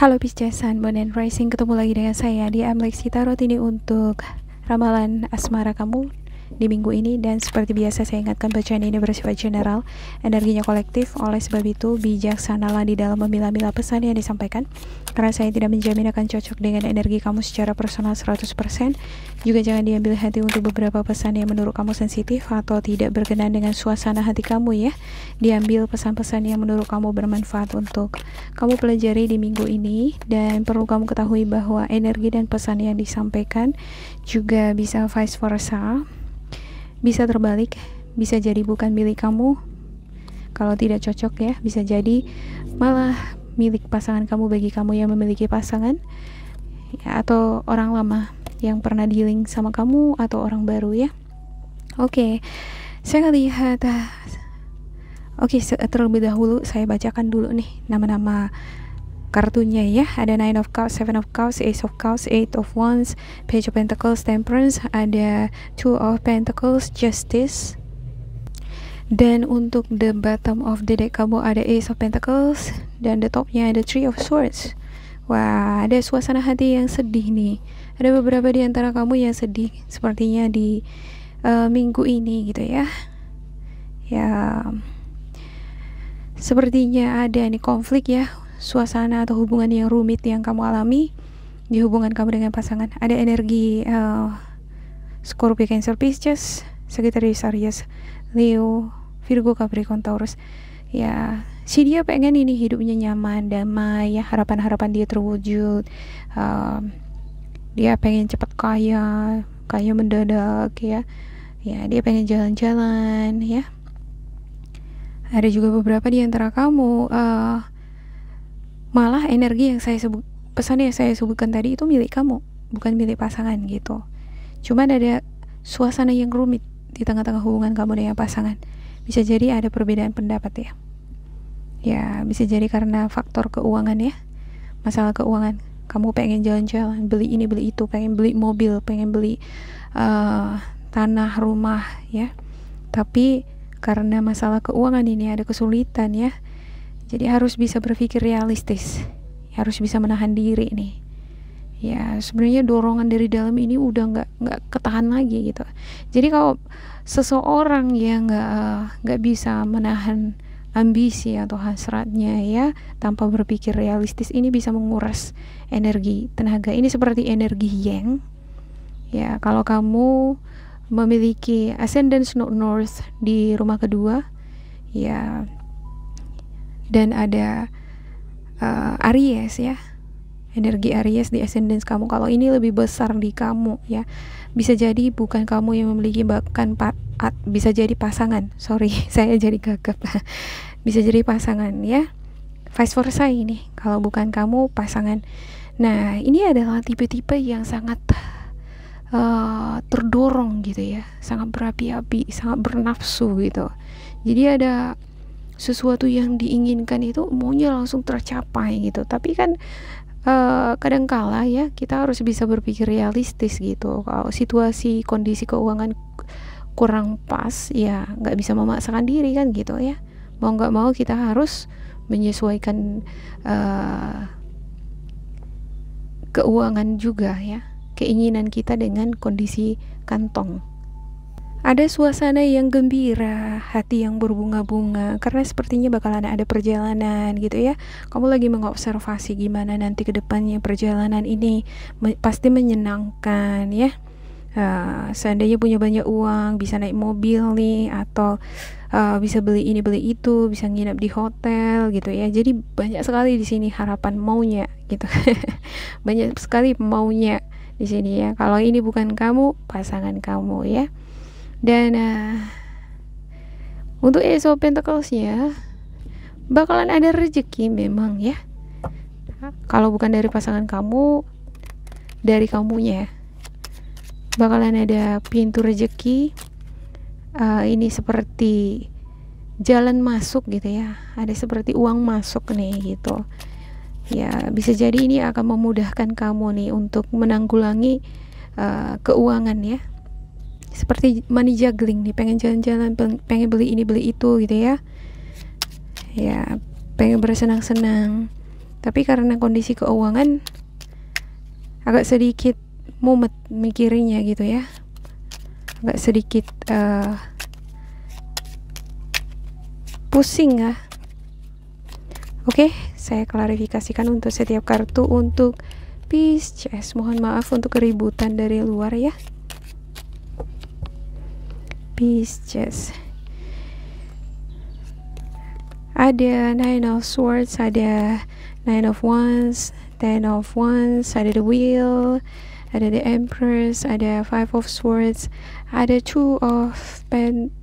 Halo Pisces, Sun, Moon, and Rising. Ketemu lagi dengan saya di Amlexi Tarot ini untuk ramalan asmara kamu di minggu ini. Dan seperti biasa saya ingatkan bacaan ini bersifat general, energinya kolektif. Oleh sebab itu bijaksanalah di dalam memilah-milah pesan yang disampaikan, karena saya tidak menjamin akan cocok dengan energi kamu secara personal 100%. Juga jangan diambil hati untuk beberapa pesan yang menurut kamu sensitif atau tidak berkenan dengan suasana hati kamu ya. Diambil pesan-pesan yang menurut kamu bermanfaat untuk kamu pelajari di minggu ini. Dan perlu kamu ketahui bahwa energi dan pesan yang disampaikan juga bisa vice versa, bisa terbalik, bisa jadi bukan milik kamu kalau tidak cocok ya, bisa jadi malah milik pasangan kamu bagi kamu yang memiliki pasangan ya, atau orang lama yang pernah dealing sama kamu, atau orang baru ya. Oke, saya lihat terlebih dahulu saya bacakan dulu nih nama-nama kartunya ya. Ada Nine of Cups, Seven of Cups, Ace of Cups, Eight of Wands, Page of Pentacles, Temperance, ada Two of Pentacles, Justice. Dan untuk the bottom of the deck kamu ada Ace of Pentacles, dan the topnya ada Three of Swords. Wah, ada suasana hati yang sedih nih. Ada beberapa di antara kamu yang sedih sepertinya di minggu ini gitu ya. Ya, sepertinya ada nih konflik ya, suasana atau hubungan yang rumit yang kamu alami di hubungan kamu dengan pasangan. Ada energi Scorpio, Cancer, Pisces, Sagittarius, Aries, Leo, Virgo, Capricorn, Taurus. Ya, si dia pengen ini hidupnya nyaman, damai ya, harapan-harapan dia terwujud. Dia pengen cepat kaya mendadak ya. Ya, dia pengen jalan-jalan ya. Ada juga beberapa di antara kamu malah energi yang saya sebut, pesan yang saya sebutkan tadi itu milik kamu, bukan milik pasangan gitu. Cuman ada suasana yang rumit di tengah-tengah hubungan kamu dengan pasangan. Bisa jadi ada perbedaan pendapat ya. Ya, bisa jadi karena faktor keuangan ya. Masalah keuangan. Kamu pengen jalan-jalan, beli ini, beli itu, pengen beli mobil, pengen beli tanah, rumah ya. Tapi karena masalah keuangan ini ada kesulitan ya. Jadi harus bisa berpikir realistis. Harus bisa menahan diri nih. Ya, sebenarnya dorongan dari dalam ini udah nggak ketahan lagi gitu. Jadi kalau seseorang yang nggak bisa menahan ambisi atau hasratnya ya, tanpa berpikir realistis, ini bisa menguras energi, tenaga. Ini seperti energi yang ya, kalau kamu memiliki ascendant North di rumah kedua ya, dan ada Aries ya, energi Aries di ascendant kamu. Kalau ini lebih besar di kamu ya, bisa jadi bukan kamu yang memiliki, bahkan bisa jadi pasangan. Sorry, saya jadi gagap. Bisa jadi pasangan ya, vice versa ini. Kalau bukan kamu, pasangan. Nah, ini adalah tipe-tipe yang sangat terdorong gitu ya, sangat berapi-api, sangat bernafsu gitu. Jadi ada sesuatu yang diinginkan itu maunya langsung tercapai gitu. Tapi kan kadangkala ya, kita harus bisa berpikir realistis gitu. Kalau situasi kondisi keuangan kurang pas ya, nggak bisa memaksakan diri kan gitu ya. Mau nggak mau kita harus menyesuaikan keuangan juga ya, keinginan kita dengan kondisi kantong. Ada suasana yang gembira, hati yang berbunga-bunga, karena sepertinya bakalan ada perjalanan gitu ya. Kamu lagi mengobservasi gimana nanti ke depannya perjalanan ini pasti menyenangkan ya. Seandainya punya banyak uang, bisa naik mobil nih, atau bisa beli ini beli itu, bisa nginep di hotel gitu ya. Jadi banyak sekali di sini harapan maunya gitu. Banyak sekali maunya di sini ya. Kalau ini bukan kamu, pasangan kamu ya. Dan untuk Ace of Pentacles-nya bakalan ada rezeki memang ya. Kalau bukan dari pasangan kamu, dari kamunya bakalan ada pintu rezeki. Ini seperti jalan masuk gitu ya, ada seperti uang masuk nih gitu ya. Bisa jadi ini akan memudahkan kamu nih untuk menanggulangi keuangan ya, seperti money juggling nih, pengen jalan-jalan, pengen beli ini beli itu gitu ya. Ya, pengen bersenang-senang Tapi karena kondisi keuangan agak sedikit mumet mikirnya gitu ya, agak sedikit pusing ya. Oke, saya klarifikasikan untuk setiap kartu. Untuk Pisces, mohon maaf untuk keributan dari luar ya. Pisces, ada Nine of Swords, ada Nine of Wands, Ten of Wands, ada the Wheel, ada the Empress, ada Five of Swords, ada Two of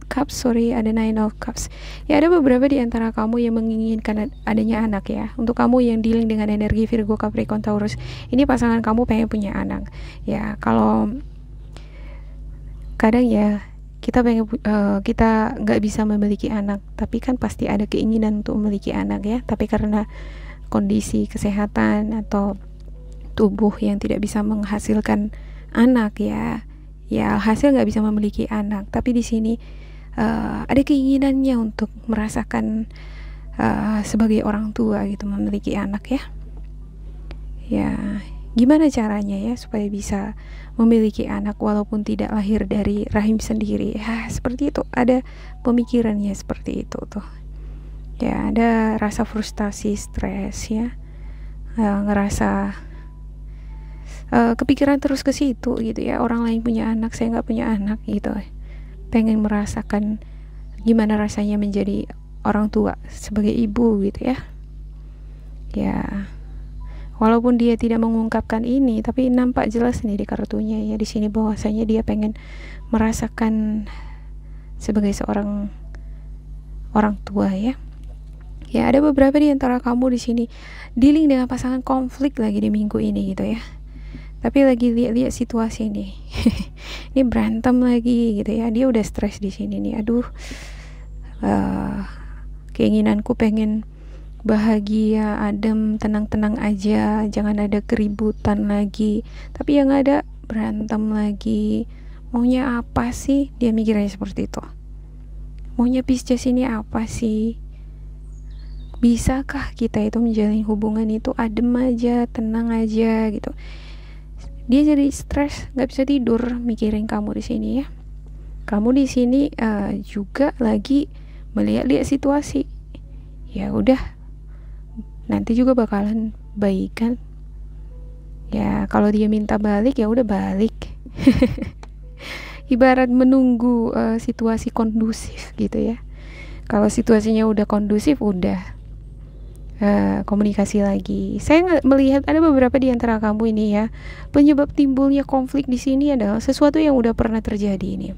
Cups, ada Nine of Cups. Ya, ada beberapa di antara kamu yang menginginkan adanya anak ya. Untuk kamu yang dealing dengan energi Virgo, Capricorn, Taurus, ini pasangan kamu pengen punya anak. Ya, kalau kadang ya kita nggak bisa memiliki anak, tapi kan pasti ada keinginan untuk memiliki anak ya. Tapi karena kondisi kesehatan atau tubuh yang tidak bisa menghasilkan anak ya hasil nggak bisa memiliki anak. Tapi di sini ada keinginannya untuk merasakan sebagai orang tua gitu, memiliki anak ya. Ya, gimana caranya ya supaya bisa memiliki anak walaupun tidak lahir dari rahim sendiri? Ya, seperti itu. Ada pemikirannya seperti itu tuh. Ya, ada rasa frustasi, stres ya. Ngerasa kepikiran terus ke situ gitu ya. Orang lain punya anak, saya nggak punya anak gitu. Pengen merasakan gimana rasanya menjadi orang tua sebagai ibu gitu ya. Ya, walaupun dia tidak mengungkapkan ini, tapi nampak jelas nih di kartunya ya di sini bahwasanya dia pengen merasakan sebagai seorang orang tua ya. Ya, ada beberapa di antara kamu di sini dealing dengan pasangan konflik lagi di minggu ini gitu ya. Tapi lagi lihat situasi nih. Ini berantem lagi gitu ya. Dia udah stres di sini nih. Aduh. Keinginanku pengen bahagia, adem, tenang-tenang aja, jangan ada keributan lagi. Tapi yang ada berantem lagi. Maunya apa sih? Dia mikirnya seperti itu. Maunya Pisces ini apa sih? Bisakah kita itu menjalin hubungan itu adem aja, tenang aja gitu? Dia jadi stres, nggak bisa tidur mikirin kamu di sini ya. Kamu di sini juga lagi melihat-lihat situasi. Ya udah, nanti juga bakalan baik kan. Ya kalau dia minta balik ya udah balik. Ibarat menunggu situasi kondusif gitu ya. Kalau situasinya udah kondusif, udah komunikasi lagi. Saya melihat ada beberapa di antara kamu ini ya, penyebab timbulnya konflik di sini adalah sesuatu yang udah pernah terjadi ini.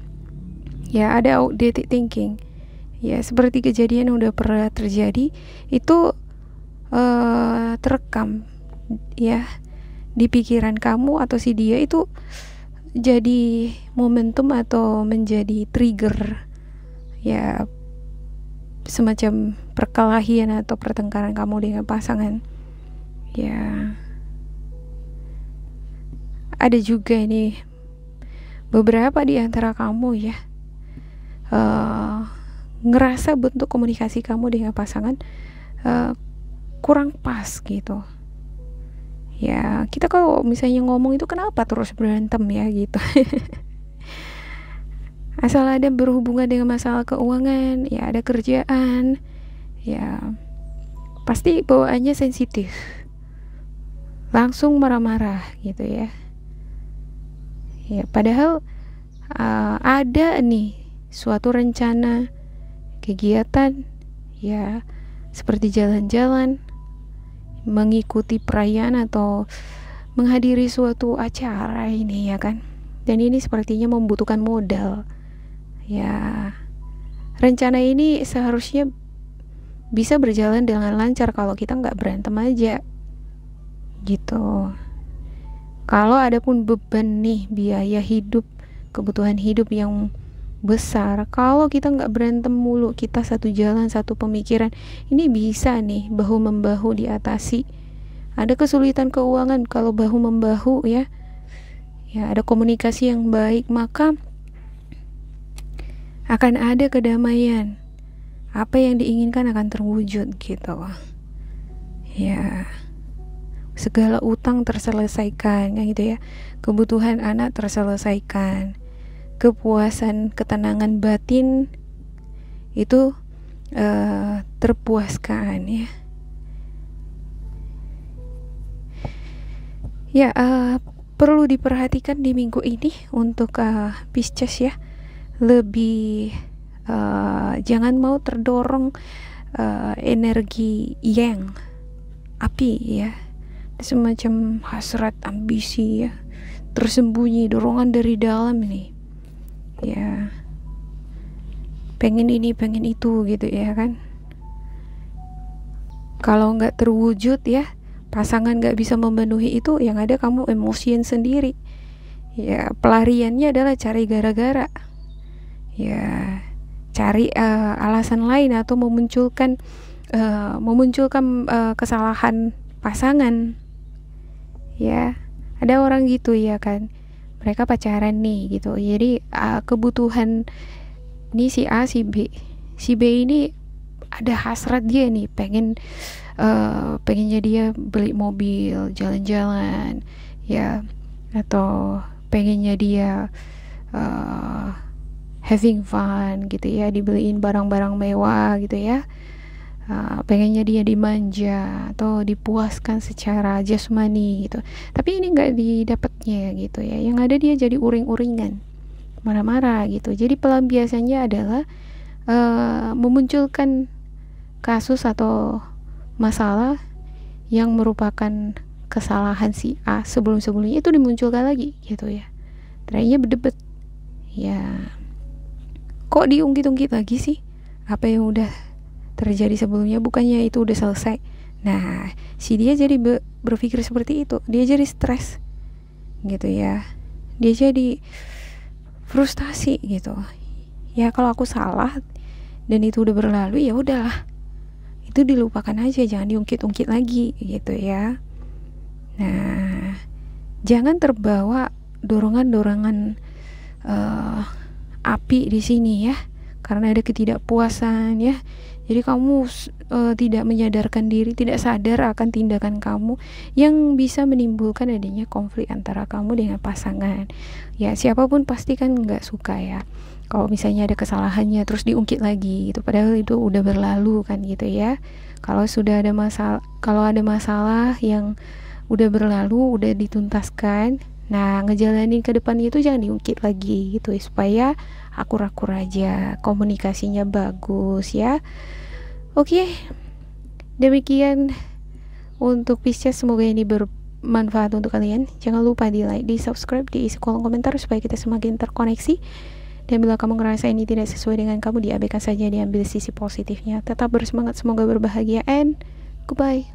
Ya, ada outdated thinking. Ya, seperti kejadian yang udah pernah terjadi itu terekam ya di pikiran kamu atau si dia, itu jadi momentum atau menjadi trigger ya, semacam perkelahian atau pertengkaran kamu dengan pasangan. Ya, ada juga ini beberapa di antara kamu ya ngerasa bentuk komunikasi kamu dengan pasangan kurang pas gitu. Ya, kita kalau misalnya ngomong itu kenapa terus berantem ya gitu. Asal ada berhubungan dengan masalah keuangan, ya ada kerjaan, ya pasti bawaannya sensitif, langsung marah-marah gitu ya. Ya padahal ada nih suatu rencana kegiatan ya, seperti jalan-jalan, mengikuti perayaan atau menghadiri suatu acara ini ya kan. Dan ini sepertinya membutuhkan modal. Ya, rencana ini seharusnya bisa berjalan dengan lancar kalau kita nggak berantem aja gitu. Kalau ada pun beban nih, biaya hidup, kebutuhan hidup yang besar, kalau kita nggak berantem mulu, kita satu jalan, satu pemikiran, ini bisa nih bahu membahu diatasi. Ada kesulitan keuangan, kalau bahu membahu ya ada komunikasi yang baik, maka akan ada kedamaian. Apa yang diinginkan akan terwujud gitu ya. segala utang terselesaikan, kayak gitu ya. Kebutuhan anak terselesaikan, kepuasan, ketenangan batin itu terpuaskan ya. Ya, perlu diperhatikan di minggu ini untuk Pisces ya, lebih jangan mau terdorong energi yang api ya, semacam hasrat, ambisi ya, tersembunyi, dorongan dari dalam ini ya, pengen ini pengen itu gitu ya kan. Kalau nggak terwujud ya, pasangan nggak bisa memenuhi itu, yang ada kamu emosian sendiri ya. Pelariannya adalah cari gara-gara ya, cari alasan lain atau memunculkan kesalahan pasangan ya. Ada orang gitu ya kan, mereka pacaran nih gitu, jadi kebutuhan ini si A si B ini ada hasrat dia nih, pengennya dia beli mobil, jalan-jalan ya, atau pengennya dia having fun gitu ya, dibeliin barang-barang mewah gitu ya, pengennya dia dimanja atau dipuaskan secara jasmani gitu, tapi ini nggak didapatnya gitu ya. Yang ada dia jadi uring-uringan, marah-marah gitu. Jadi pelampiasannya adalah memunculkan kasus atau masalah yang merupakan kesalahan si A sebelum-sebelumnya, itu dimunculkan lagi gitu ya. Terakhirnya berdebat ya, kok diungkit-ungkit lagi sih apa yang udah terjadi sebelumnya, bukannya itu udah selesai. Nah, si dia jadi berpikir seperti itu, dia jadi stres gitu ya, dia jadi frustasi gitu ya. Kalau aku salah dan itu udah berlalu, ya udahlah, itu dilupakan aja, jangan diungkit-ungkit lagi gitu ya. Nah, jangan terbawa dorongan-dorongan api di sini ya, karena ada ketidakpuasan ya. Jadi kamu tidak menyadarkan diri, tidak sadar akan tindakan kamu yang bisa menimbulkan adanya konflik antara kamu dengan pasangan ya. Siapapun pasti kan nggak suka ya kalau misalnya ada kesalahannya terus diungkit lagi gitu, padahal itu udah berlalu kan gitu ya. Kalau sudah ada masalah yang udah berlalu, udah dituntaskan, nah ngejalanin ke depan itu jangan diungkit lagi gitu, supaya akur-akur aja, komunikasinya bagus ya. Oke, demikian untuk Pisces, semoga ini bermanfaat untuk kalian. Jangan lupa di like, di subscribe, diisi kolom komentar supaya kita semakin terkoneksi. Dan bila kamu ngerasa ini tidak sesuai dengan kamu, diabaikan saja, diambil sisi positifnya. Tetap bersemangat, semoga berbahagia, and goodbye.